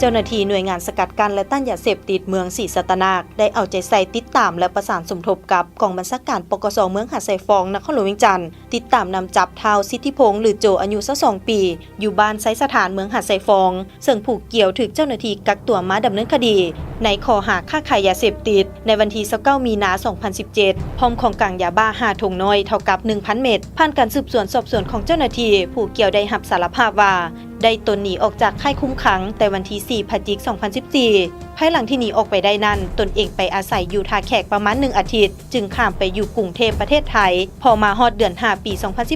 เจ้าหน้าที่หน่วยงานสกัดกั้นและต้านยาเสพติดเมืองศรีสัตนาคได้เอาใจใส่ติดตามและประสานสมทบกับกองบัญชาการปกส.เมืองหาดทรายฟองนครหลวงเวียงจันทร์ติดตามนำจับท้าวสิทธิพงษ์หรือโจอายุ22 ปีอยู่บ้านไซสถานเมืองหาดทรายฟองซึ่งผูกเกี่ยวถึกเจ้าหน้าที่กักตัวมาดำเนินคดีในข้อหาค้าขายยาเสพติดในวันที่29 มีนาคม 2017พร้อมของกลางยาบ้า5 ถุงน้อยเท่ากับ 1,000 เม็ดผ่านการสืบสวนสอบสวนของเจ้าหน้าที่ผู้เกี่ยวได้รับสารภาพว่าได้ตนหนีออกจากค่ายคุมขังแต่วันที่4 พฤศจิกายน 2014ภายหลังที่หนีออกไปได้นั้นตนเองไปอาศัยอยู่ท่าแขกประมาณ1 อาทิตย์จึงข้ามไปอยู่กรุงเทพประเทศไทยพอมาฮอดเดือน5 ปี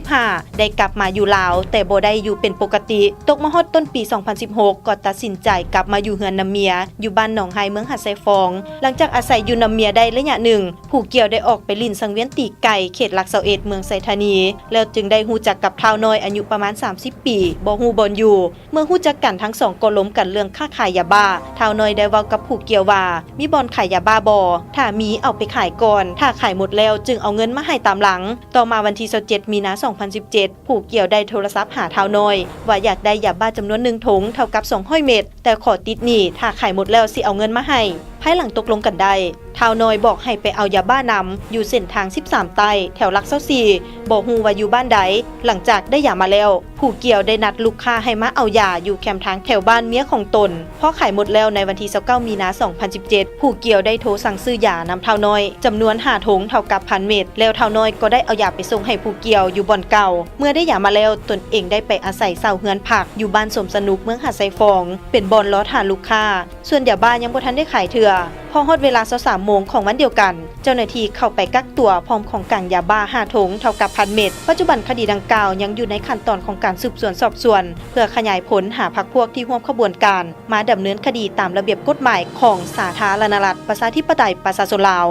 2015ได้กลับมาอยู่ลาวแต่บ่ได้อยู่เป็นปกติตกมาฮอดต้นปี 2016ก็ตัดสินใจกลับมาอยู่เฮือนนำเมียอยู่บ้านหนองไฮเมืองหาดทรายฟองหลังจากอาศัยอยู่นำเมียได้ระยะหนึ่งผู้เกี่ยวได้ออกไปลิ้นสังเวียนตีไก่เขตหลัก21เมืองไซธานีแล้วจึงได้ฮู้จักกับท้าวน้อยอายุประมาณ30 ปีบ่ฮู้บ่อยู่เมื่อฮู้จักกันทั้งสองก็ล้มกันเรื่องค้าขายยาบ้าท้าวน้อยได้เว้ากับผู้เกี่ยวว่ามีบ่อนขายยาบ้าบ่ถ้ามีเอาไปขายก่อนถ้าขายหมดแล้วจึงเอาเงินมาให้ตามหลังต่อมาวันที่27 มีนาคม 2017ผู้เกี่ยวได้โทรศัพท์หาท้าวน้อยว่าอยากได้ยาบ้าจำนวน1 ถุงเท่ากับ200 เม็ดแต่ขอติดหนี้ถ้าขายหมดแล้วสิเอาเงินมาให้ภายหลังตกลงกันได้ท้าวน้อยบอกให้ไปเอายาบ้านำอยู่เส้นทาง13 ใต้แถวหลัก24บ่ฮู้ว่าอยู่บ้านใดหลังจากได้ยามาแล้วผู้เกี่ยวได้นัดลูกค้าให้มาเอายาอยู่แคมป์ทางแถวบ้านเมียของตนพอขายหมดแล้วในวันที่29 มีนาคม 2017ผู้เกี่ยวได้โทรสั่งซื้อยานำท้าวน้อยจำนวน5 ถุงเท่ากับ1,000 เม็ดแล้วท้าวน้อยก็ได้เอายาไปส่งให้ผู้เกี่ยวอยู่บ่อนเก่าเมื่อได้ยามาแล้วตนเองได้ไปอาศัยเช่าเฮือนพักอยู่บ้านสมสนุกเมืองหาดทรายฟองเป็นบ่อนล้อฐานลูกค้าส่วนยาบ้ายังบ่ทันได้ขายเถื่อพอฮอดเวลา 23 โมงของวันเดียวกันเจ้าหน้าที่เข้าไปกักตัวพร้อมของกลางยาบ้า5 ถุงเท่ากับ1,000 เม็ดปัจจุบันคดีดังกล่าวยังอยู่ในขั้นตอนของการสืบสวนสอบสวนเพื่อขยายผลหาพรรคพวกที่ร่วมขบวนการมาดำเนินคดีตามระเบียบกฎหมายของสาธารณรัฐประชาธิปไตยประชาชนลาว